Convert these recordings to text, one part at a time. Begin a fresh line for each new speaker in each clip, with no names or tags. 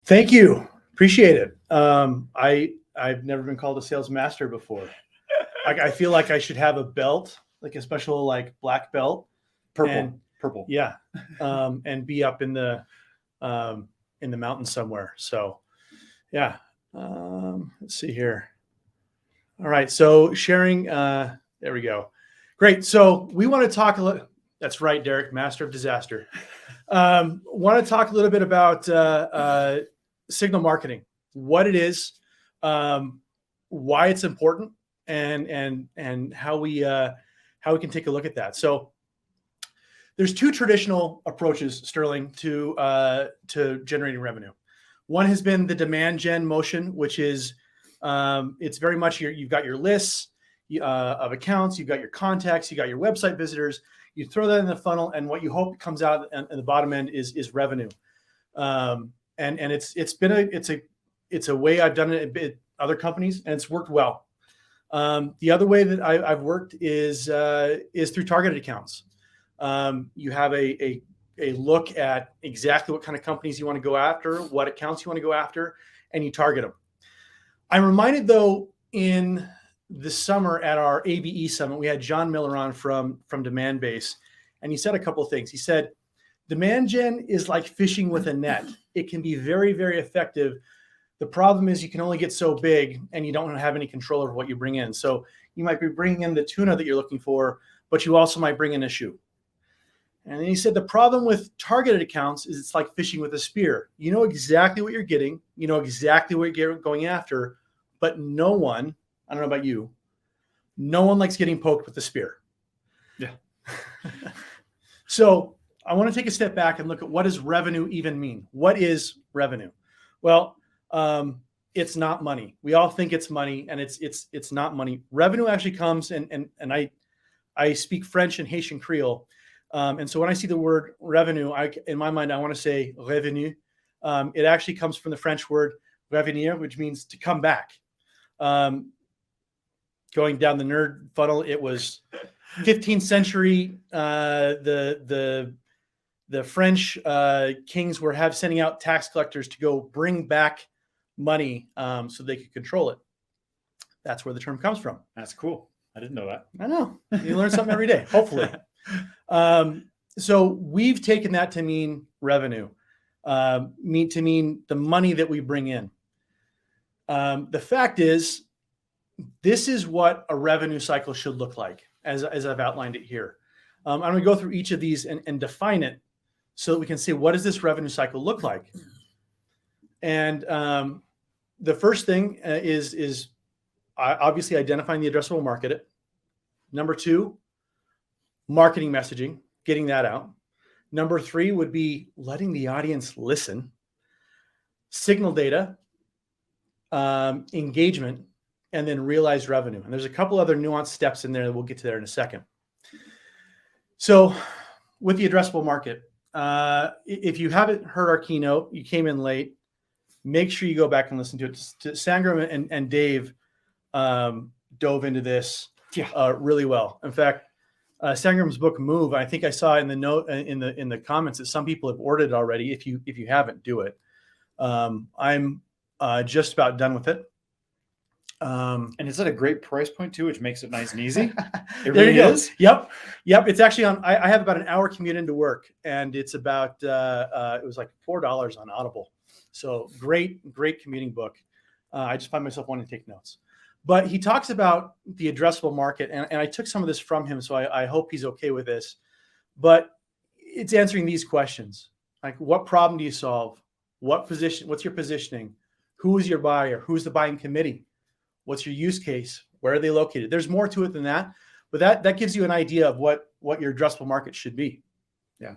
Thank you. Appreciate it. I've never been called a sales master before. I feel like I should have a belt, like a special like black belt.
Purple.
Yeah. And be up in the mountains somewhere. So yeah. Let's see here. All right. So sharing, there we go. Great. So we want to talk a little, that's right, Derek, master of disaster. Want to talk a little bit about signal marketing, what it is, why it's important, and how we can take a look at that. So there's two traditional approaches, Sterling, to generating revenue. One has been the demand gen motion, which is it's very much you've got your lists of accounts, you've got your contacts, you got your website visitors. You throw that in the funnel, and what you hope comes out at the bottom end is revenue. And it's a way I've done it at other companies, and it's worked well. The other way that I've worked is through targeted accounts. You have a look at exactly what kind of companies you want to go after, what accounts you want to go after, and you target them. I'm reminded, though, in the summer at our ABE Summit, we had John Miller on from Demand Base, and he said a couple of things. He said, demand gen is like fishing with a net. It can be very, very effective. The problem is you can only get so big, and you don't have any control over what you bring in. So you might be bringing in the tuna that you're looking for, but you also might bring in a shoe. And then he said the problem with targeted accounts is it's like fishing with a spear. You know exactly what you're getting. You know exactly what you're going after, but no one, I don't know about you, no one likes getting poked with a spear.
Yeah.
So I want to take a step back and look at what does revenue even mean? What is revenue? Well, it's not money. We all think it's money, and it's not money. Revenue actually comes, and I speak French and Haitian Creole. And so when I see the word revenue, in my mind, I want to say revenu. It actually comes from the French word revenir, which means to come back. Going down the nerd funnel, it was 15th century. The French kings were sending out tax collectors to go bring back money so they could control it. That's where the term comes from.
That's cool. I didn't know that.
I know. You learn something every day, hopefully. So we've taken that to mean revenue, to mean the money that we bring in. The fact is, this is what a revenue cycle should look like, as I've outlined it here. I'm going to go through each of these and define it so that we can see what does this revenue cycle look like. And the first thing is obviously identifying the addressable market. Number two, marketing messaging, getting that out. Number three would be letting the audience listen. Signal data, engagement, and then realized revenue. And there's a couple other nuanced steps in there that we'll get to there in a second. So with the addressable market, if you haven't heard our keynote, you came in late, make sure you go back and listen to it. Sangram and Dave dove into this really well. In fact, Sangram's book Move, I think I saw in the note in the comments that some people have ordered it already. If you haven't, do it. I'm just about done with it.
And it's at a great price point too, which makes it nice and easy. It
there
really
you go.
is.
Yep. It's actually on. I have about an hour commute into work, and it's about it was like $4 on Audible. So great commuting book. I just find myself wanting to take notes. But he talks about the addressable market, and I took some of this from him, so I hope he's okay with this. But it's answering these questions, like what problem do you solve? What's your positioning? Who is your buyer? Who's the buying committee? What's your use case? Where are they located? There's more to it than that, but that gives you an idea of what your addressable market should be.
Yeah.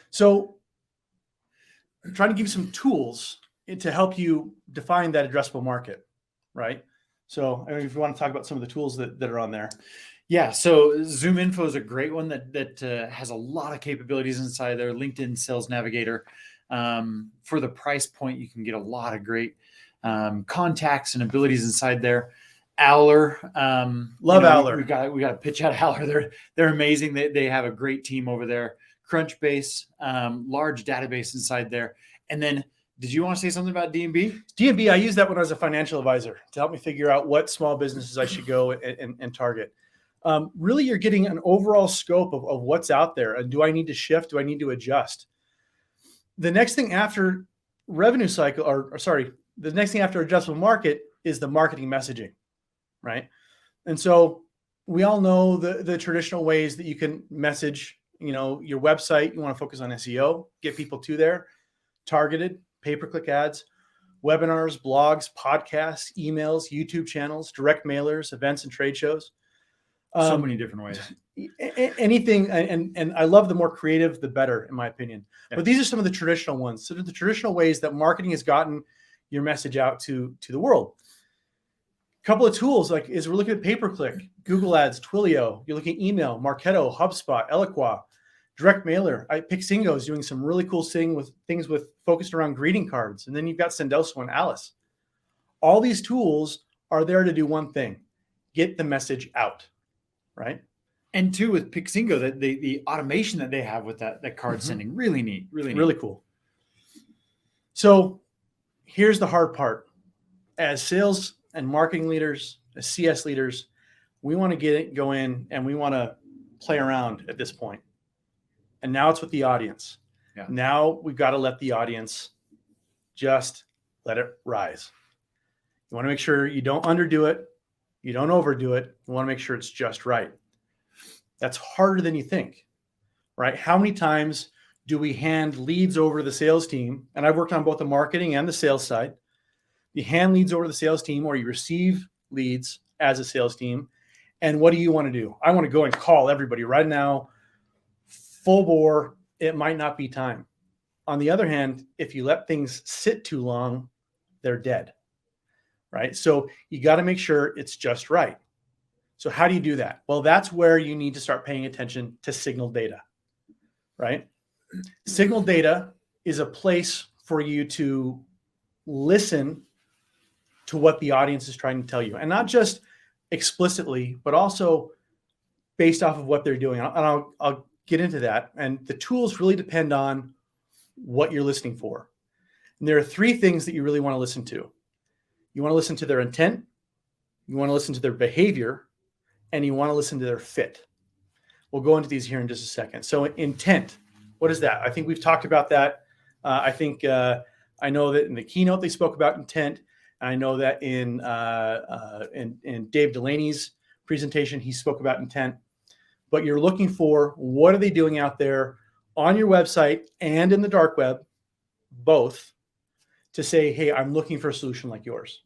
So I'm trying to give you some tools to help you define that addressable market, right? So I mean, if you want to talk about some of the tools that are on there.
Yeah. So Zoom Info is a great one that has a lot of capabilities inside there. LinkedIn Sales Navigator. For the price point, you can get a lot of great contacts and abilities inside there. Owler,
love Owler.
We got to pitch out Owler. They're amazing. They have a great team over there. Crunchbase, large database inside there, and then Did you want to say something about D&B?
D&B, I use that when I was a financial advisor to help me figure out what small businesses I should go and target. Really, you're getting an overall scope of what's out there. And do I need to shift? Do I need to adjust? The next thing after revenue cycle, the next thing after addressable market is the marketing messaging, right? And so we all know the traditional ways that you can message, your website. You want to focus on SEO, get people to there, targeted, pay-per-click ads, webinars, blogs, podcasts, emails, YouTube channels, direct mailers, events and trade shows.
So many different ways.
Anything, and I love the more creative, the better, in my opinion. Yeah. But these are some of the traditional ones. So the traditional ways that marketing has gotten your message out to the world. A couple of tools we're looking at pay-per-click, Google Ads, Twilio. You're looking at email, Marketo, HubSpot, Eloqua, direct mailer. Pixingo is doing some really cool things with focused around greeting cards. And then you've got Sendoso and Alice. All these tools are there to do one thing: get the message out, right?
And two, with Pixingo, the automation that they have with that card sending, really neat, really
cool. So here's the hard part. As sales and marketing leaders, as CS leaders, we want to go in and we want to play around at this point. And now it's with the audience. Yeah. Now we've got to let the audience just let it rise. You want to make sure you don't underdo it. You don't overdo it. You want to make sure it's just right. That's harder than you think, right? How many times do we hand leads over to the sales team? And I've worked on both the marketing and the sales side. You hand leads over to the sales team, or you receive leads as a sales team. And what do you want to do? I want to go and call everybody right now, full bore. It might not be time. On the other hand, if you let things sit too long, they're dead, right? So you got to make sure it's just right. So how do you do that? Well, that's where you need to start paying attention to signal data, right? Signal data is a place for you to listen to what the audience is trying to tell you, and not just explicitly, but also based off of what they're doing. And I'll get into that. And the tools really depend on what you're listening for. And there are three things that you really want to listen to. You want to listen to their intent, you want to listen to their behavior, and you want to listen to their fit. We'll go into these here in just a second. So intent, what is that? I think we've talked about that. I know that in the keynote they spoke about intent. I know that in Dave Delaney's presentation, he spoke about intent. But you're looking for, what are they doing out there on your website and in the dark web, both, to say, hey, I'm looking for a solution like yours.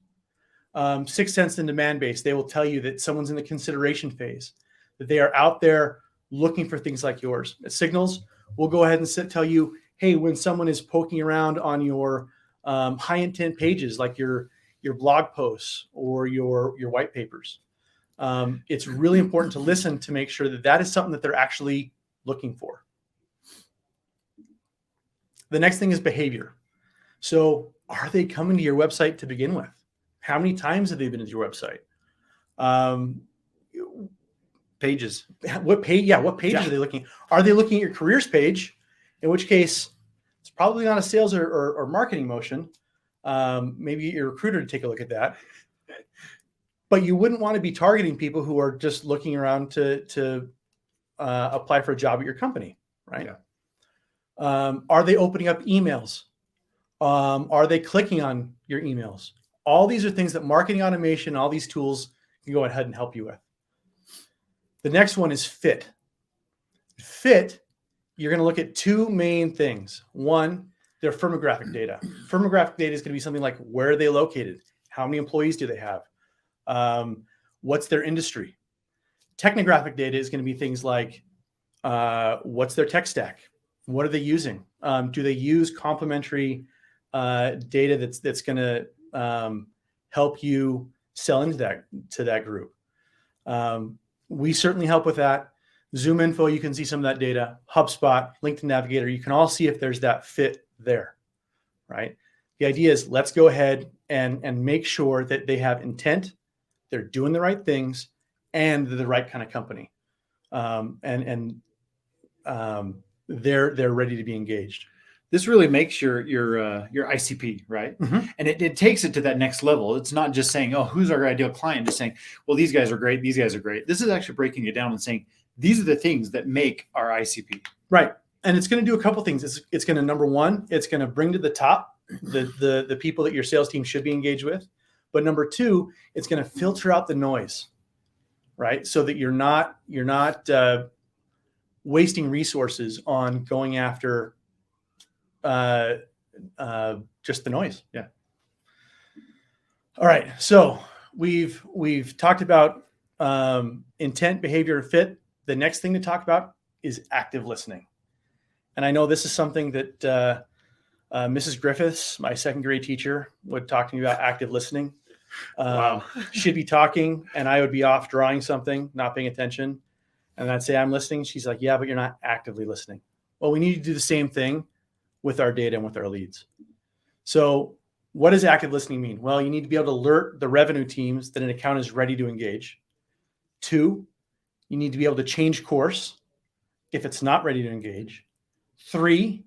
6th Sense and Demand Base, they will tell you that someone's in the consideration phase, that they are out there looking for things like yours. At Signals, we'll go ahead and tell you, hey, when someone is poking around on your high intent pages, like your blog posts or your white papers, it's really important to listen to make sure that is something that they're actually looking for. The next thing is behavior. So are they coming to your website to begin with? How many times have they been to your website?
Pages.
What pages are they looking? Are they looking at your careers page? In which case, it's probably not a sales or marketing motion. Maybe get your recruiter to take a look at that. But you wouldn't want to be targeting people who are just looking around to apply for a job at your company, right? Yeah. Are they opening up emails? Are they clicking on your emails? All these are things that marketing automation, all these tools can go ahead and help you with. The next one is fit. Fit, you're going to look at two main things. One, their firmographic data. Firmographic data is going to be something like, where are they located? How many employees do they have? What's their industry? Technographic data is going to be things like, what's their tech stack? What are they using? Do they use complementary data that's going to help you sell into that group? We certainly help with that. Zoom Info, you can see some of that data. HubSpot, LinkedIn Navigator, you can all see if there's that fit there, right? The idea is, let's go ahead and make sure that they have intent, they're doing the right things, and they're the right kind of company. They're ready to be engaged.
This really makes your ICP, right?
Mhm.
And it takes it to that next level. It's not just saying, oh, who's our ideal client? Just saying, well, these guys are great. These guys are great. This is actually breaking it down and saying, these are the things that make our ICP.
Right. And it's going to do a couple things. It's going to, number one, it's going to bring to the top the people that your sales team should be engaged with. But number two, it's going to filter out the noise, right? So that you're not wasting resources on going after just the noise.
Yeah.
All right. So we've talked about intent, behavior, and fit. The next thing to talk about is active listening. And I know this is something that Mrs. Griffiths, my second grade teacher, would talk to me about active listening.
Wow.
She'd be talking and I would be off drawing something, not paying attention. And I'd say, I'm listening. She's like, yeah, but you're not actively listening. Well, we need to do the same thing with our data and with our leads. So what does active listening mean? Well, you need to be able to alert the revenue teams that an account is ready to engage. 2, you need to be able to change course if it's not ready to engage. 3,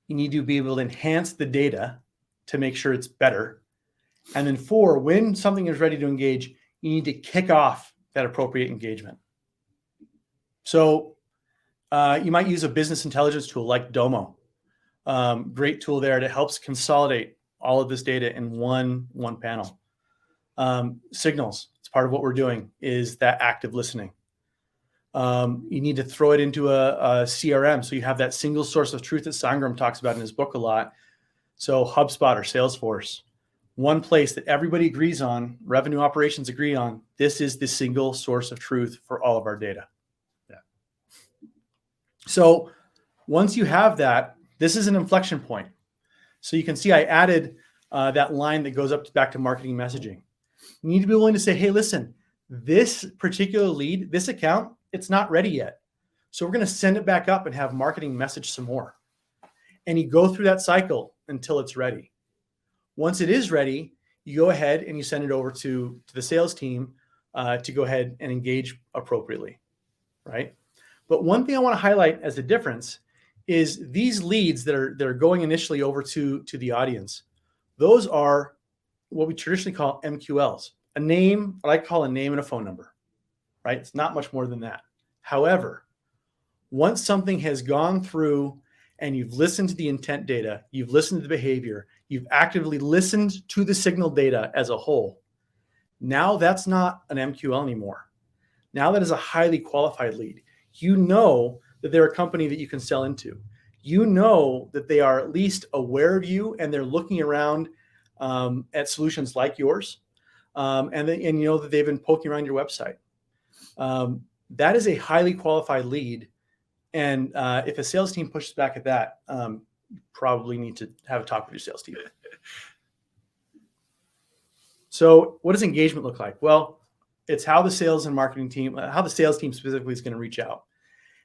you need to be able to enhance the data to make sure it's better. And then 4, when something is ready to engage, you need to kick off that appropriate engagement. So you might use a business intelligence tool like Domo. Great tool there that helps consolidate all of this data in one panel. Signals, it's part of what we're doing, is that active listening. You need to throw it into a CRM so you have that single source of truth that Sangram talks about in his book a lot. So HubSpot or Salesforce, one place that everybody agrees on, revenue operations agree on, this is the single source of truth for all of our data.
Yeah.
So once you have that, this is an inflection point. So you can see I added that line that goes up back to marketing messaging. You need to be willing to say, hey, listen, this particular lead, this account, it's not ready yet. So we're going to send it back up and have marketing message some more. And you go through that cycle until it's ready. Once it is ready, you go ahead and you send it over to the sales team to go ahead and engage appropriately, right? But one thing I want to highlight as a difference is these leads that are going initially over to the audience. Those are what we traditionally call MQLs, a name, what I call a name and a phone number, right? It's not much more than that. However, once something has gone through and you've listened to the intent data, you've listened to the behavior, you've actively listened to the signal data as a whole, now that's not an MQL anymore. Now that is a highly qualified lead. You know that they're a company that you can sell into. You know that they are at least aware of you and they're looking around at solutions like yours. And you know that they've been poking around your website. That is a highly qualified lead. And if a sales team pushes back at that, you probably need to have a talk with your sales team. So what does engagement look like? Well, it's how the sales and marketing team, how the sales team specifically is going to reach out.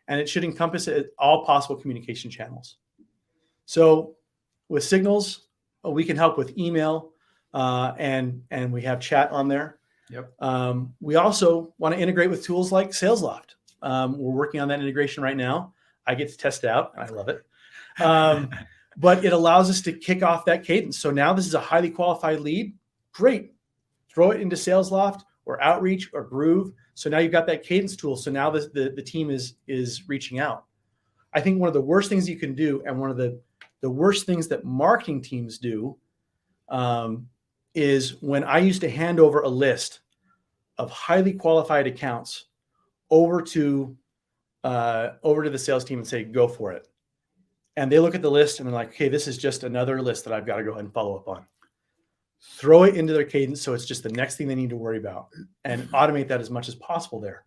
And it should encompass all possible communication channels. So with Signals, we can help with email and we have chat on there.
Yep.
We also want to integrate with tools like SalesLoft. We're working on that integration right now. I get to test it out and I love it. But it allows us to kick off that cadence. So now this is a highly qualified lead. Great. Throw it into SalesLoft or Outreach or Groove. So now you've got that cadence tool. So now the team is reaching out. I think one of the worst things you can do, and one of the worst things that marketing teams do, is when I used to hand over a list of highly qualified accounts over to the sales team and say, go for it. And they look at the list and they're like, okay, this is just another list that I've got to go ahead and follow up on. Throw it into their cadence so it's just the next thing they need to worry about, and automate that as much as possible there.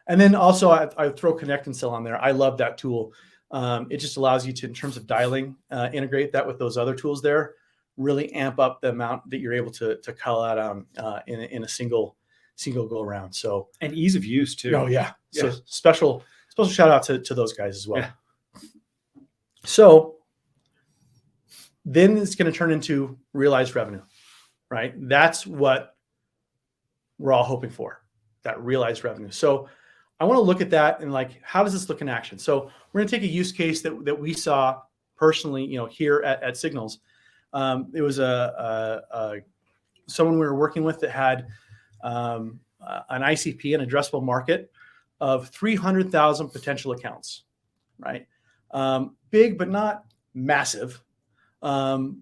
And then also I throw Connect and Sell on there. I love that tool. It just allows you to, in terms of dialing, integrate that with those other tools there, really amp up the amount that you're able to call out on in a single go around. So,
and ease of use too.
Oh yeah.
Yeah.
So special shout out to those guys as well.
Yeah.
So then it's going to turn into realized revenue, right? That's what we're all hoping for, that realized revenue. So I want to look at that and like, how does this look in action? So we're going to take a use case that we saw personally, here at Signals. It was someone we were working with that had an ICP, an addressable market of 300,000 potential accounts, right? Big, but not massive. And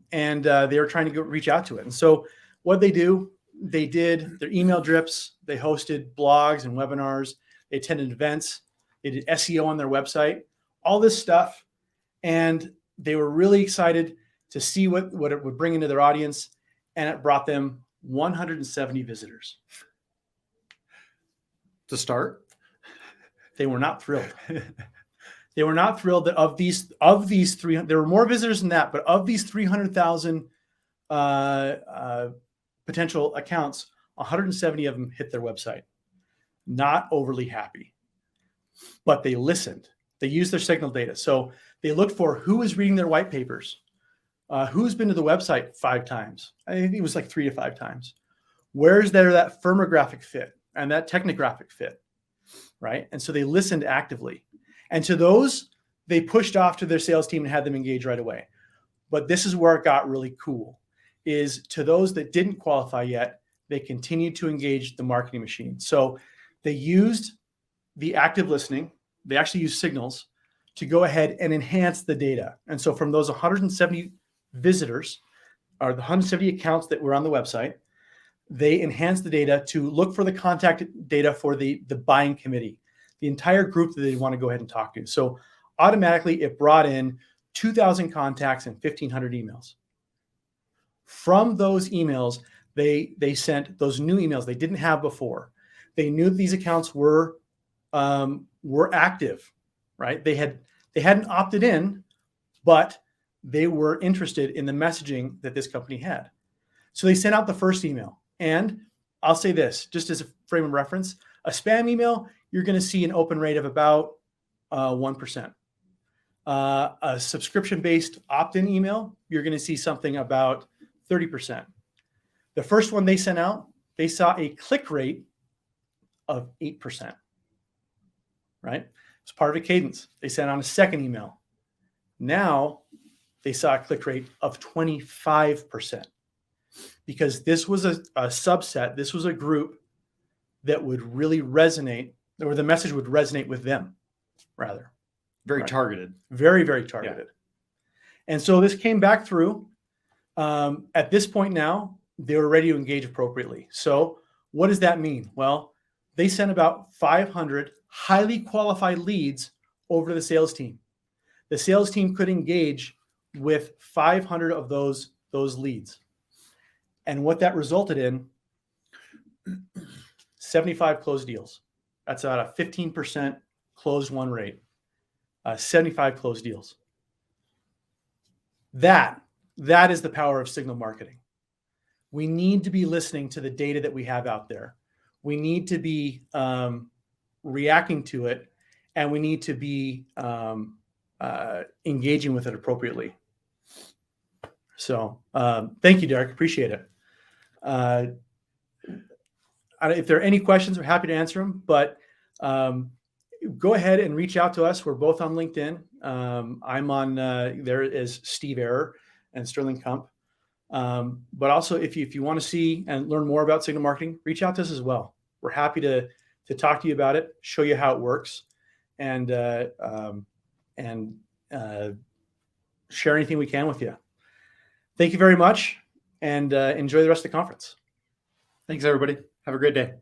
they were trying to reach out to it. And so what they do, they did their email drips, they hosted blogs and webinars, they attended events, they did SEO on their website, all this stuff. And they were really excited to see what it would bring into their audience. And it brought them 170 visitors.
To start?
They were not thrilled. They were not thrilled that of these 300, there were more visitors than that, but of these 300,000 potential accounts, 170 of them hit their website. Not overly happy, but they listened. They used their signal data. So they looked for who is reading their white papers, who's been to the website 5 times. I think it was like 3 to 5 times. Where's there that firmographic fit and that technographic fit, right? And so they listened actively. And to those, they pushed off to their sales team and had them engage right away. But this is where it got really cool, is to those that didn't qualify yet, they continued to engage the marketing machine. So they used the active listening. They actually used Signals to go ahead and enhance the data. And so from those 170 visitors, or the 170 accounts that were on the website, they enhanced the data to look for the contact data for the buying committee, the entire group that they want to go ahead and talk to. So automatically it brought in 2,000 contacts and 1,500 emails. From those emails, they sent those new emails they didn't have before. They knew that these accounts were active, right? They hadn't opted in, but they were interested in the messaging that this company had. So they sent out the first email. And I'll say this, just as a frame of reference, a spam email, you're going to see an open rate of about 1%. A subscription-based opt-in email, you're going to see something about 30%. The first one they sent out, they saw a click rate of 8%, right? It's part of a cadence. They sent out a second email. Now they saw a click rate of 25%, because this was a subset. This was a group that would really resonate, or the message would resonate with them, rather.
Very targeted.
Very, very targeted. Yeah. And so this came back through. At this point now, they were ready to engage appropriately. So what does that mean? Well, they sent about 500 highly qualified leads over to the sales team. The sales team could engage with 500 of those leads. And what that resulted in, 75 closed deals. That's about a 15% closed won rate. 75 closed deals. That is the power of signal marketing. We need to be listening to the data that we have out there. We need to be reacting to it, and we need to be engaging with it appropriately. So thank you, Derek. Appreciate it. If there are any questions, we're happy to answer them, but go ahead and reach out to us. We're both on LinkedIn. I'm on, there is Steve Eror and Sterling Kump. But also if you want to see and learn more about signal marketing, reach out to us as well. We're happy to talk to you about it, show you how it works, and share anything we can with you. Thank you very much, and enjoy the rest of the conference.
Thanks, everybody. Have a great day.